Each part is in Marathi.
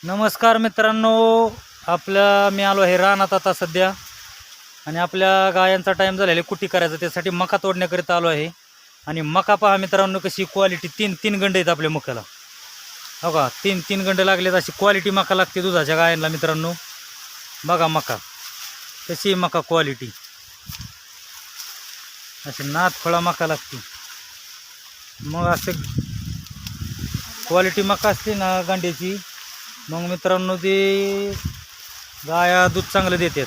नमस्कार मित्रांनो, मी आलो आहे रानात आता सध्या. आणि आपल्या गायांचा टाईम झालेला कुट्टी करायचा, त्यासाठी मका तोडण्याकरिता आलो आहे. आणि मका पहा मित्रांनो, कशी क्वालिटी. तीन तीन गंड आहेत आपल्या मक्याला. हो का, तीन तीन गंड लागलेत. अशी क्वालिटी मका लागते दुधाच्या गायांना मित्रांनो. बघा मका कशी मका क्वालिटी, अशी नादखोळा मका लागते. मग असं क्वालिटी मका असते ना गांड्याची, मग मित्रांनो ते गाया दूध चांगलं देतात.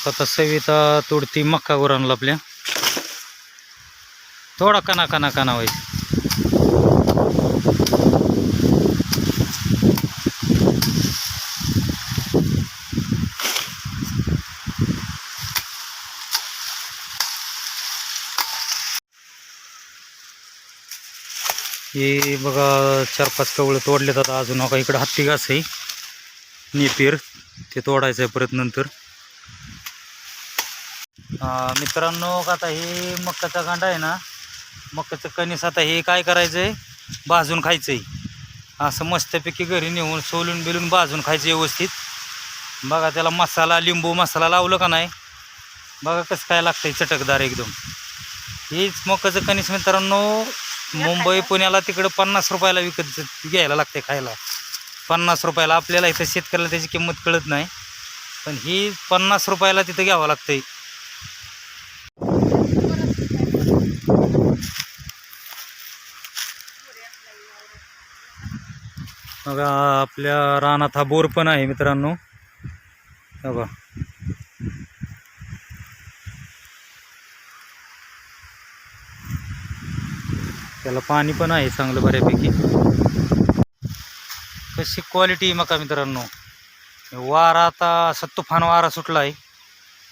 आता सविता तोडती मक्का गुरांना आपल्या. थोडा कना कना कना व्हायचं. हे बघा 4-5 कवळं तोडलेत आता. अजून का इकडं हत्ती घास आहे नेपियर, ते तोडायचं आहे परत नंतर. मित्रांनो आता हे मक्काचा गांडा आहे ना, मक्काचं कणीस आता हे काय करायचं आहे, भाजून खायचं आहे. असं मस्तपैकी घरी नेऊन सोलून बिलून भाजून खायचं व्यवस्थित. बघा त्याला मसाला, लिंबू मसाला लावलं का नाही, बघा कसं काय लागतंय चटकदार एकदम. हेच मक्काचं कणीस मित्रांनो मुंबई पुण्याला तिकडं 50 रुपयाला विकत घ्यायला लागते खायला. 50 रुपयाला. आपल्याला इथं शेतकऱ्याला त्याची किंमत कळत नाही, पण ही 50 रुपयाला तिथं घ्यावं लागतंय. बघा आपल्या रानात हा बोर पण आहे मित्रांनो. बघा त्याला पाणी पण आहे चांगलं बऱ्यापैकी. कशी क्वालिटी मका मित्रांनो. वारा आता असं तुफान वारा सुटला आहे.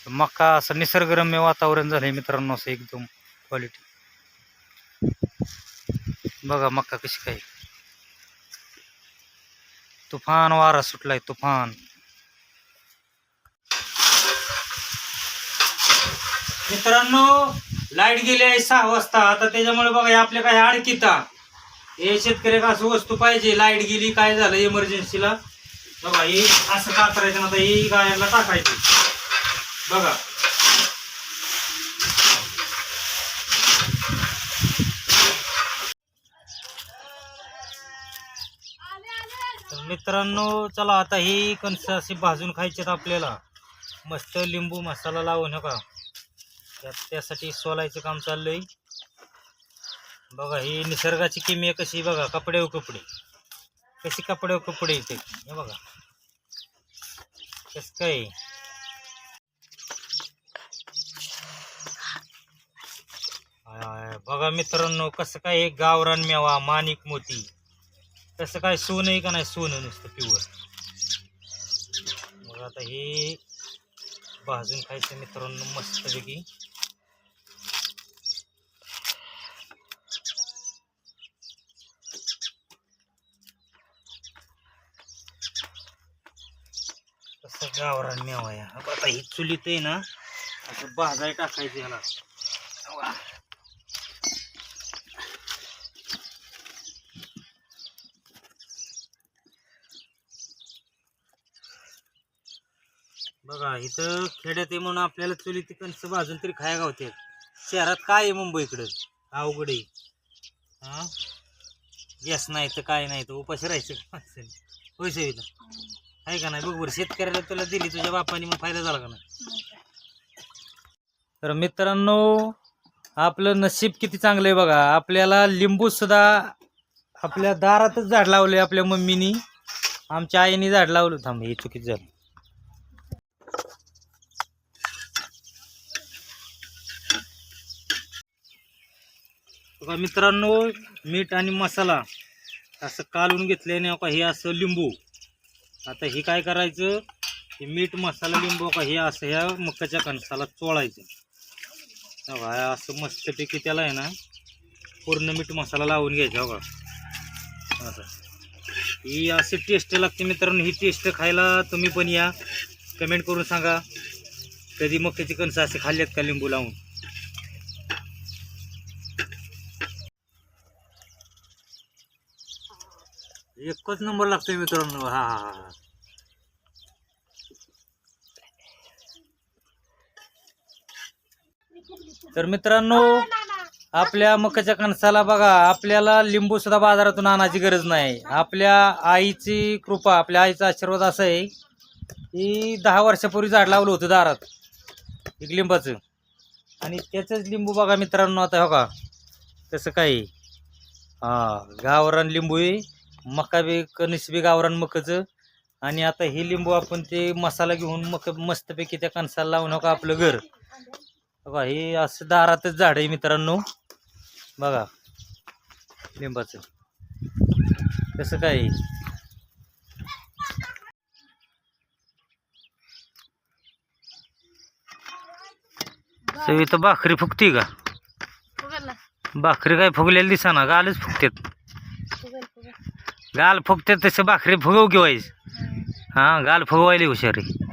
मका असं निसर्गरम्य वातावरण झालं आहे मित्रांनो. असं एकदम क्वालिटी. बघा मका कशी काय, तुफान वारा सुटलाय तुफान. मित्रांनो लाईट गेली आहे 6 वाजता. आता त्याच्यामुळे बघा आपल्या काय अडकिता हे शेतकऱ्याला असं वस्तू पाहिजे. लाईट गेली काय झालं इमर्जन्सीला, बघा हे असं का करायचं ना, आता हे गायांना टाकायचं. बघा तर मित्रांनो चला आता ही कणसं अशी भाजून खायचेत आपल्याला. मस्त लिंबू मसाला लावून नका, त्यासाठी सोलायचं काम चाललंय. बघा ही निसर्गाची किमया कशी. बघा कपडे कशी कपडे येते. हे बघा कसं काय. बघा मित्रांनो कसं काय एक गावरान मेवा माणिक मोती. कसं काय सोनं आहे का नाही, सोनं नुसतं प्युअर. मग आता हे भाजून खायचं मित्रांनो मस्तपैकी. कसं गावरान मेवा आहे. आता ही चुलीत आहे ना असं भाजाय टाकायचं ह्याला. बघा इथं खेड्यात आहे म्हणून आपल्याला चुलीत कणसं भाजून तरी खाया गावते. शहरात काय आहे मुंबईकडं अवघड आहे. हा गॅस नाही तर काय नाही तर उपाशी राहायचं पैसे येतं आहे का नाही. बघ बरं शेतकऱ्याला तुला दिली तुझ्या बापाने, मग फायदा झाला का नाही. तर मित्रांनो आपलं नशीब किती चांगलं आहे बघा. आपल्याला लिंबू सुद्धा आपल्या दारातच झाड लावले. आपल्या मम्मीनी, आमच्या आईने झाड लावलं. थांब हे चुकीचं झालं. बघा मित्रांनो मीठ आणि मसाला असं कालून घेतल्याने का हे असं लिंबू. आता हे काय करायचं, हे मीठ मसाला लिंबू का हे असं ह्या मक्याच्या कणसाला चोळायचं. बघा असं मस्तपैकी त्याला आहे ना पूर्ण मीठ मसाला लावून घ्यायचा. बघा असं ही अशी टेस्ट लागते मित्रांनो. ही टेस्ट खायला तुम्ही पण या, कमेंट करून सांगा कधी मक्याची कणसं असे खाल्लेत का लिंबू लावून. एकच नंबर लागतोय मित्रांनो. हा हा हा. तर मित्रांनो आपल्या मकाच्या कणसाला बघा, आपल्याला लिंबू सुद्धा बाजारातून आणायची गरज नाही. आपल्या आईची कृपा, आपल्या आईचा आशीर्वाद असा आहे की 10 वर्षापूर्वी झाड लावलं होतं दारात एक लिंबाचं, आणि त्याचंच लिंबू बघा मित्रांनो आता हो का तसं काही. हा गावरान लिंबू आहे, मका बी कणीस बी गावरान मकाचं. आणि आता हे लिंबू आपण ते मसाला घेऊन मक मस्तपैकी त्या कणसाला लावून हो का आपलं घर बघा. हे असं दारातच झाड आहे मित्रांनो बघा लिंबाचं. कसं काय सवी तर भाकरी फुगती का? भाकरी काय फुगलेली दिसा ना, गालच फुगतात. गाल फुगतात तसं भाकरी फुगव की वाईस. हा गाल फुगवायला हुशार आहे.